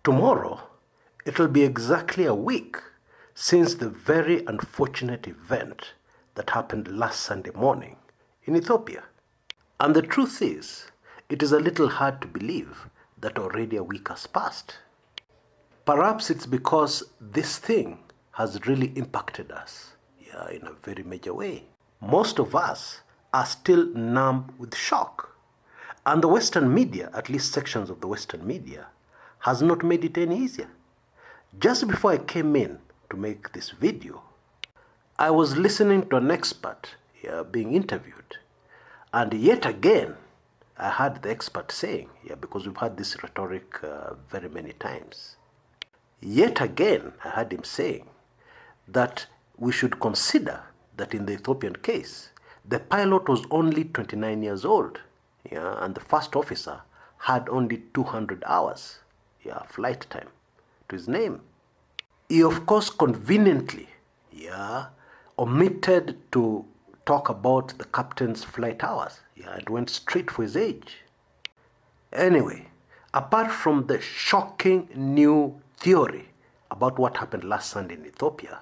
Tomorrow, it'll be exactly a week since the very unfortunate event that happened last Sunday morning in Ethiopia. And the truth is, it is a little hard to believe that already a week has passed. Perhaps it's because this thing has really impacted us, in a very major way. Most of us are still numb with shock. And the Western media, at least sections of the Western media, has not made it any easier. Just before I came in to make this video, I was listening to an expert being interviewed. And yet again, I heard the expert saying, because we've had this rhetoric very many times. Yet again, I heard him saying that we should consider that in the Ethiopian case, the pilot was only 29 years old, and the first officer had only 200 hours, flight time to his name. He, of course, conveniently, omitted to talk about the captain's flight hours, and went straight for his age. Anyway, apart from the shocking new theory about what happened last Sunday in Ethiopia,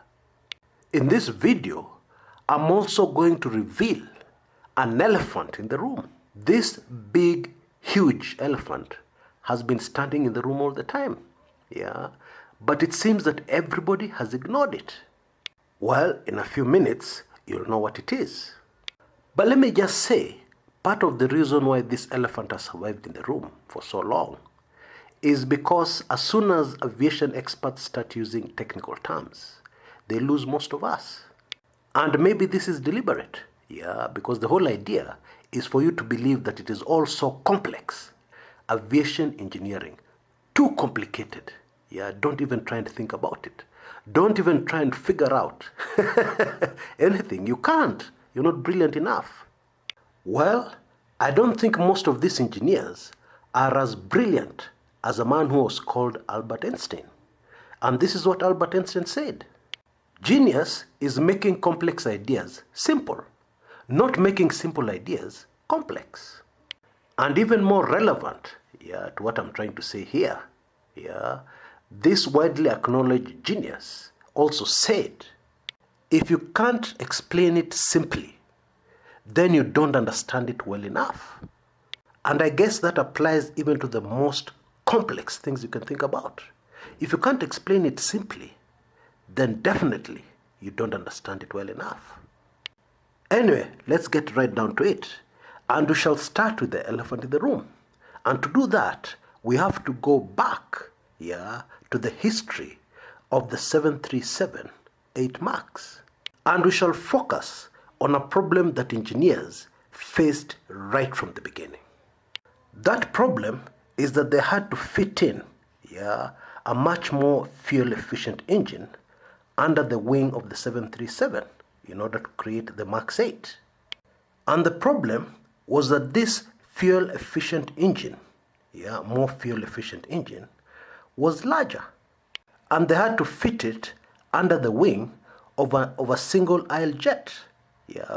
in this video, I'm also going to reveal an elephant in the room. This big, huge elephant has been standing in the room all the time, but it seems that everybody has ignored it. Well, in a few minutes, you'll know what it is. But let me just say, part of the reason why this elephant has survived in the room for so long is because as soon as aviation experts start using technical terms, they lose most of us. And maybe this is deliberate, because the whole idea is for you to believe that it is all so complex. Aviation engineering, too complicated. Don't even try and think about it. Don't even try and figure out anything. You can't. You're not brilliant enough. Well, I don't think most of these engineers are as brilliant as a man who was called Albert Einstein. And this is what Albert Einstein said. Genius is making complex ideas simple, not making simple ideas complex. And even more relevant, to what I'm trying to say here, this widely acknowledged genius also said, if you can't explain it simply, then you don't understand it well enough. And I guess that applies even to the most complex things you can think about. If you can't explain it simply, then definitely you don't understand it well enough. Anyway, let's get right down to it. And we shall start with the elephant in the room. And to do that, we have to go back, to the history of the 737-8 MAX. And we shall focus on a problem that engineers faced right from the beginning. That problem is that they had to fit in, a much more fuel-efficient engine under the wing of the 737 in order to create the MAX 8. And the problem was that this fuel-efficient engine, more fuel-efficient engine, was larger. And they had to fit it under the wing of a single aisle jet,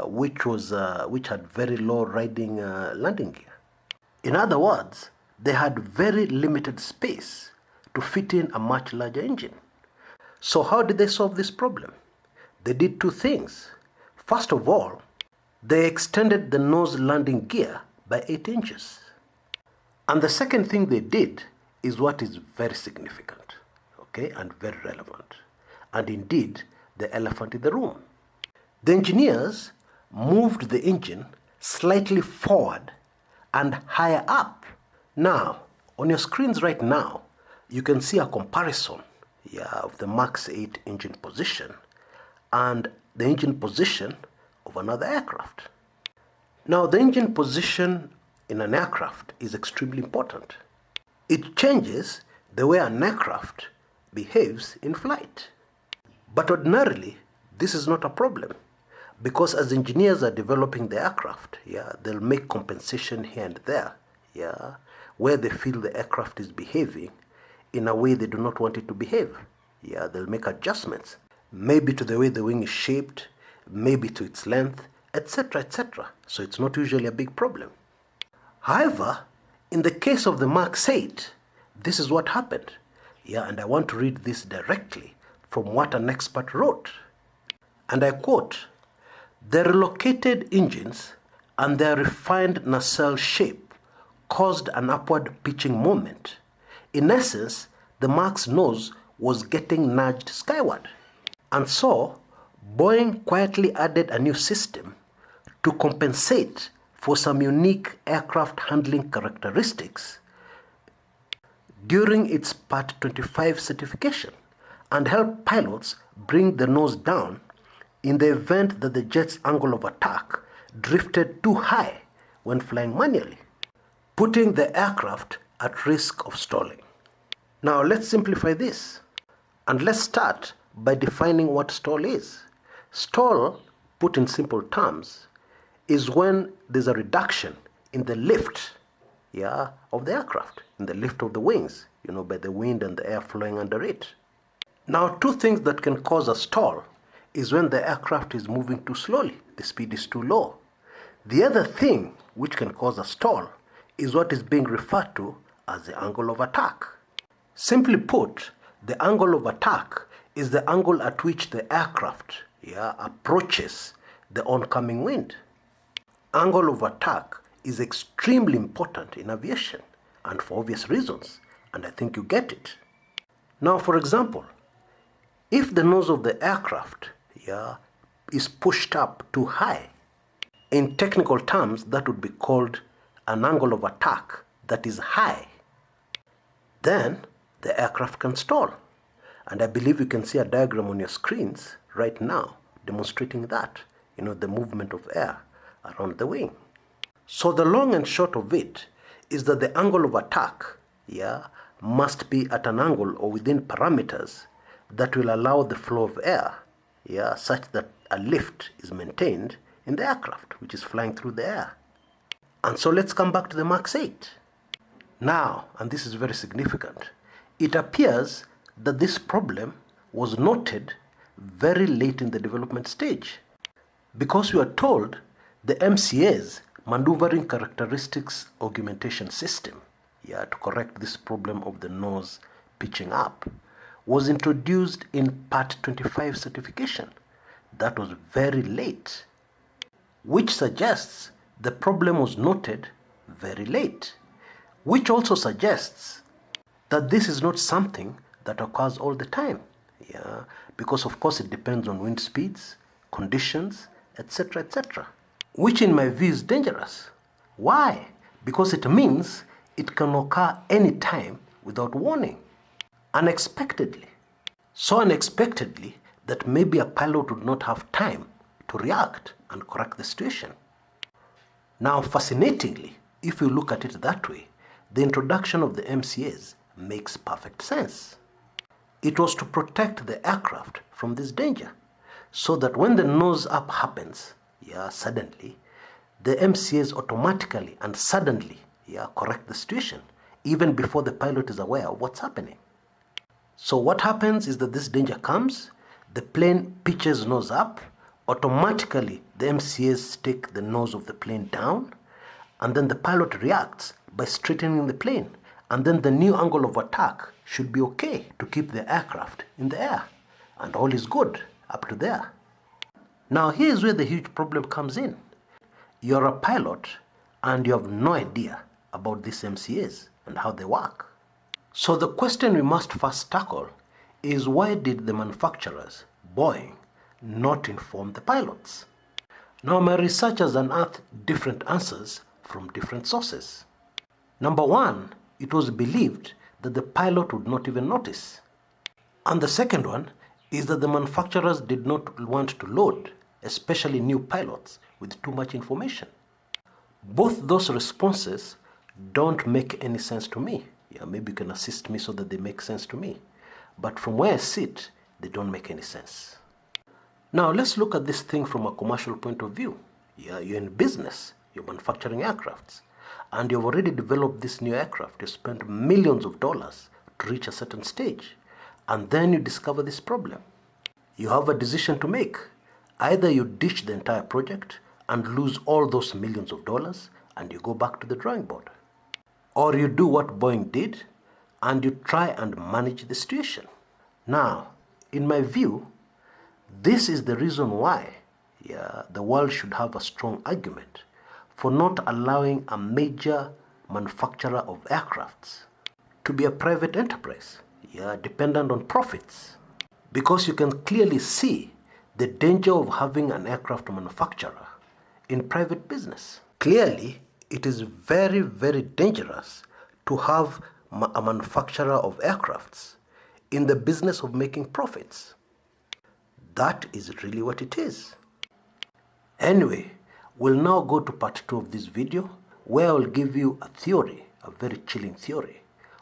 which had very low riding landing gear. In other words, they had very limited space to fit in a much larger engine. So how did they solve this problem? They did two things. First of all, they extended the nose landing gear by 8 inches. And the second thing they did is what is very significant, and very relevant, and indeed the elephant in the room. The engineers moved the engine slightly forward and higher up. Now, on your screens right now, you can see a comparison of the MAX 8 engine position and the engine position of another aircraft. Now, the engine position in an aircraft is extremely important. It changes the way an aircraft behaves in flight. But ordinarily, this is not a problem, because as engineers are developing the aircraft, they'll make compensation here and there, where they feel the aircraft is behaving in a way they do not want it to behave. They'll make adjustments, maybe to the way the wing is shaped, maybe to its length, etc., etc. So it's not usually a big problem. However, in the case of the MAX 8, this is what happened. Yeah, and I want to read this directly from what an expert wrote. And I quote, "The relocated engines and their refined nacelle shape caused an upward pitching moment. In essence, the Mark's nose was getting nudged skyward. And so, Boeing quietly added a new system to compensate for some unique aircraft handling characteristics during its Part 25 certification and help pilots bring the nose down in the event that the jet's angle of attack drifted too high when flying manually, putting the aircraft at risk of stalling." Now let's simplify this, and let's start by defining what stall is. Stall, put in simple terms, is when there's a reduction in the lift, of the aircraft, in the lift of the wings, by the wind and the air flowing under it. Now, two things that can cause a stall is when the aircraft is moving too slowly, the speed is too low. The other thing which can cause a stall is what is being referred to as the angle of attack. Simply put, the angle of attack is the angle at which the aircraft approaches the oncoming wind. Angle of attack is extremely important in aviation, and for obvious reasons, and I think you get it. Now, for example, if the nose of the aircraft is pushed up too high, in technical terms that would be called an angle of attack that is high, then the aircraft can stall. And I believe you can see a diagram on your screens right now demonstrating that, the movement of air around the wing. So the long and short of it is that the angle of attack must be at an angle or within parameters that will allow the flow of air such that a lift is maintained in the aircraft which is flying through the air. And so let's come back to the Max 8. Now, and this is very significant, it appears that this problem was noted very late in the development stage, because we are told the MCA's maneuvering characteristics augmentation system to correct this problem of the nose pitching up was introduced in Part 25 certification. That was very late, which suggests the problem was noted very late, which also suggests that this is not something that occurs all the time, because of course it depends on wind speeds, conditions, etc., etc., which in my view is dangerous. Why? Because it means it can occur anytime without warning, unexpectedly. So unexpectedly that maybe a pilot would not have time to react and correct the situation. Now, fascinatingly, if you look at it that way, the introduction of the MCAs makes perfect sense. It was to protect the aircraft from this danger, so that when the nose up happens, suddenly, the MCAs automatically and suddenly, correct the situation, even before the pilot is aware of what's happening. So what happens is that this danger comes, the plane pitches nose up, automatically the MCAs take the nose of the plane down, and then the pilot reacts by straightening the plane, and then the new angle of attack should be okay to keep the aircraft in the air, and all is good up to there. Now here's where the huge problem comes in. You're a pilot and you have no idea about these MCAs and how they work. So the question we must first tackle is, why did the manufacturers, Boeing, not inform the pilots? Now my research has unearthed different answers from different sources. Number one, it was believed that the pilot would not even notice. And the second one is that the manufacturers did not want to load, especially new pilots, with too much information. Both those responses don't make any sense to me. Maybe you can assist me so that they make sense to me. But from where I sit, they don't make any sense. Now let's look at this thing from a commercial point of view. You're in business, you're manufacturing aircrafts, and you've already developed this new aircraft. You spent millions of dollars to reach a certain stage, and then you discover this problem. You have a decision to make. Either you ditch the entire project and lose all those millions of dollars and you go back to the drawing board, or you do what Boeing did and you try and manage the situation. Now, in my view, this is the reason why the world should have a strong argument for not allowing a major manufacturer of aircrafts to be a private enterprise, dependent on profits. Because you can clearly see the danger of having an aircraft manufacturer in private business. Clearly, it is very, very dangerous to have a manufacturer of aircrafts in the business of making profits. That is really what it is. Anyway, we'll now go to part 2 of this video, where I'll give you a theory, a very chilling theory,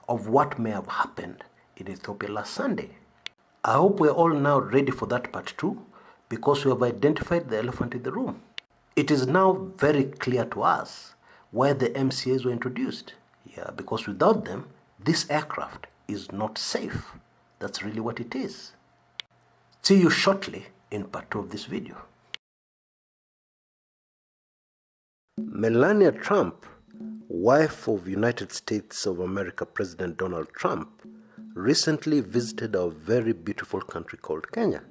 of what may have happened in Ethiopia last Sunday. I hope we're all now ready for that part 2, because we have identified the elephant in the room. It is now very clear to us why the MCAs were introduced. Because without them, this aircraft is not safe. That's really what it is. See you shortly in part 2 of this video. Melania Trump, wife of United States of America President Donald Trump, recently visited a very beautiful country called Kenya.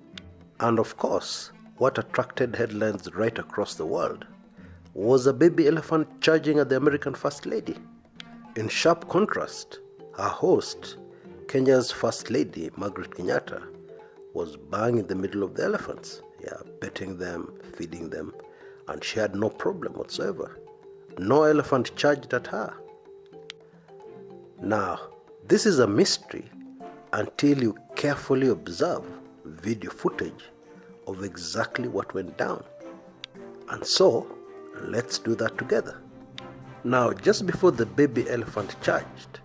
And of course, what attracted headlines right across the world was a baby elephant charging at the American First Lady. In sharp contrast, her host, Kenya's First Lady, Margaret Kenyatta, was bang in the middle of the elephants, petting them, feeding them, and she had no problem whatsoever. No elephant charged at her. Now, this is a mystery until you carefully observe video footage of exactly what went down. And so, let's do that together. Now, just before the baby elephant charged,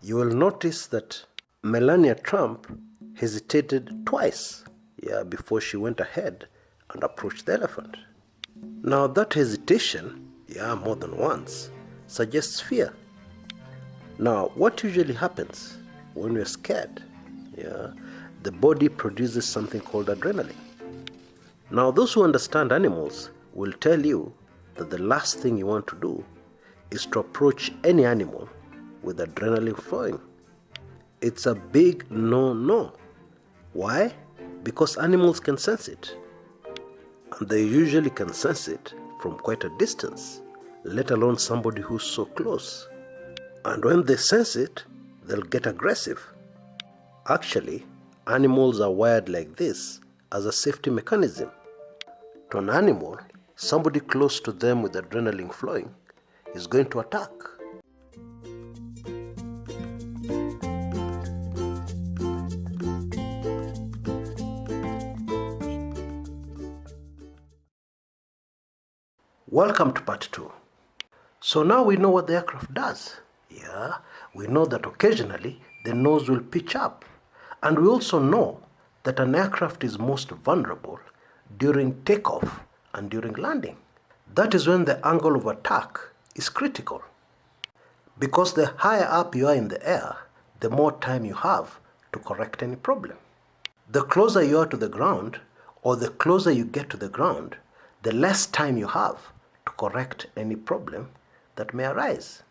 you will notice that Melania Trump hesitated twice, before she went ahead and approached the elephant. Now, that hesitation, more than once, suggests fear. Now, what usually happens when we're scared? The body produces something called adrenaline. Now, those who understand animals will tell you that the last thing you want to do is to approach any animal with adrenaline flowing. It's a big no-no. Why? Because animals can sense it. And they usually can sense it from quite a distance, let alone somebody who's so close. And when they sense it, they'll get aggressive. Actually, animals are wired like this as a safety mechanism. To an animal, somebody close to them with adrenaline flowing is going to attack. Welcome to part 2. So now we know what the aircraft does. We know that occasionally the nose will pitch up. And we also know that an aircraft is most vulnerable during takeoff and during landing. That is when the angle of attack is critical. Because the higher up you are in the air, the more time you have to correct any problem. The closer you are to the ground, or the closer you get to the ground, the less time you have to correct any problem that may arise.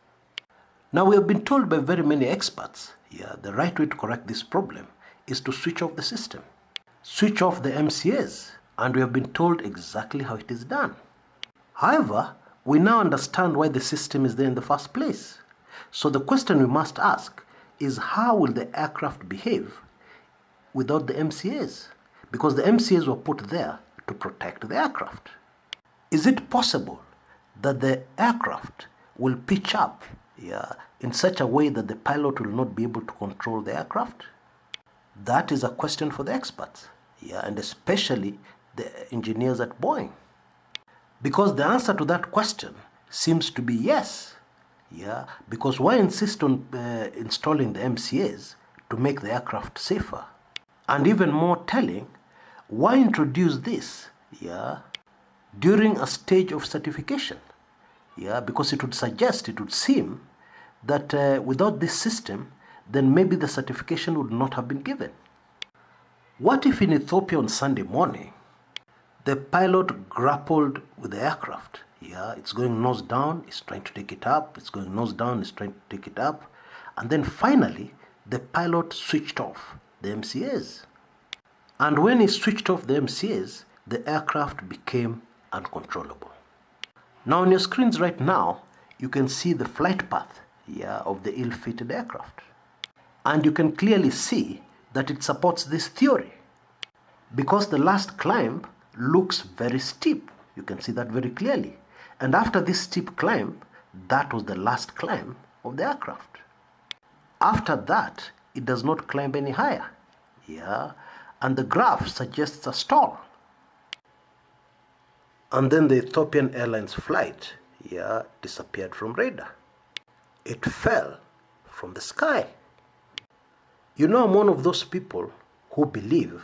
Now, we have been told by very many experts, the right way to correct this problem is to switch off the system. Switch off the MCAs, and we have been told exactly how it is done. However, we now understand why the system is there in the first place. So the question we must ask is, how will the aircraft behave without the MCAs? Because the MCAs were put there to protect the aircraft. Is it possible that the aircraft will pitch up in such a way that the pilot will not be able to control the aircraft? That is a question for the experts, and especially the engineers at Boeing. Because the answer to that question seems to be yes. Because why insist on installing the MCAs to make the aircraft safer? And even more telling, why introduce this during a stage of certification? Because it would suggest, it would seem that without this system, then maybe the certification would not have been given. What if in Ethiopia on Sunday morning, the pilot grappled with the aircraft? It's going nose down, it's trying to take it up, it's going nose down, it's trying to take it up, and then finally, the pilot switched off the MCAs. And when he switched off the MCAs, the aircraft became uncontrollable. Now on your screens right now, you can see the flight path of the ill-fitted aircraft. And you can clearly see that it supports this theory, because the last climb looks very steep. You can see that very clearly. And after this steep climb, that was the last climb of the aircraft. After that, it does not climb any higher. And the graph suggests a stall. And then the Ethiopian Airlines flight disappeared from radar. It fell from the sky. You know, I'm one of those people who believe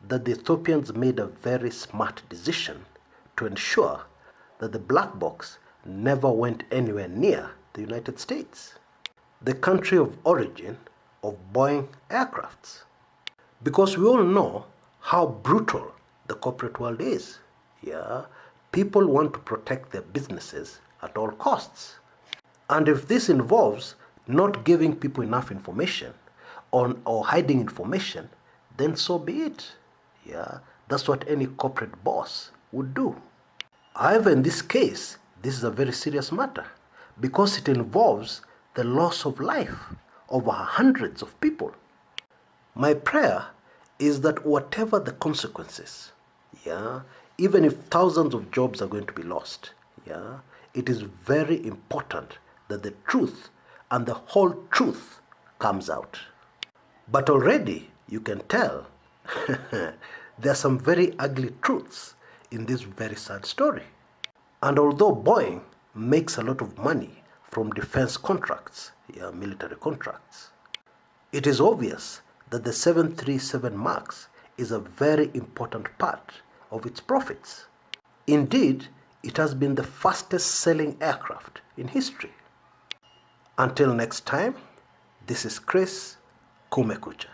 that the Ethiopians made a very smart decision to ensure that the black box never went anywhere near the United States, the country of origin of Boeing aircrafts. Because we all know how brutal the corporate world is. People want to protect their businesses at all costs. And if this involves not giving people enough information or hiding information, then so be it. That's what any corporate boss would do. However, in this case, this is a very serious matter because it involves the loss of life over hundreds of people. My prayer is that whatever the consequences, even if thousands of jobs are going to be lost, it is very important that the truth and the whole truth comes out. But already you can tell there are some very ugly truths in this very sad story. And although Boeing makes a lot of money from defense contracts, military contracts, it is obvious that the 737 MAX is a very important part of its profits. Indeed, it has been the fastest selling aircraft in history. Until next time, this is Chris Kumekucha.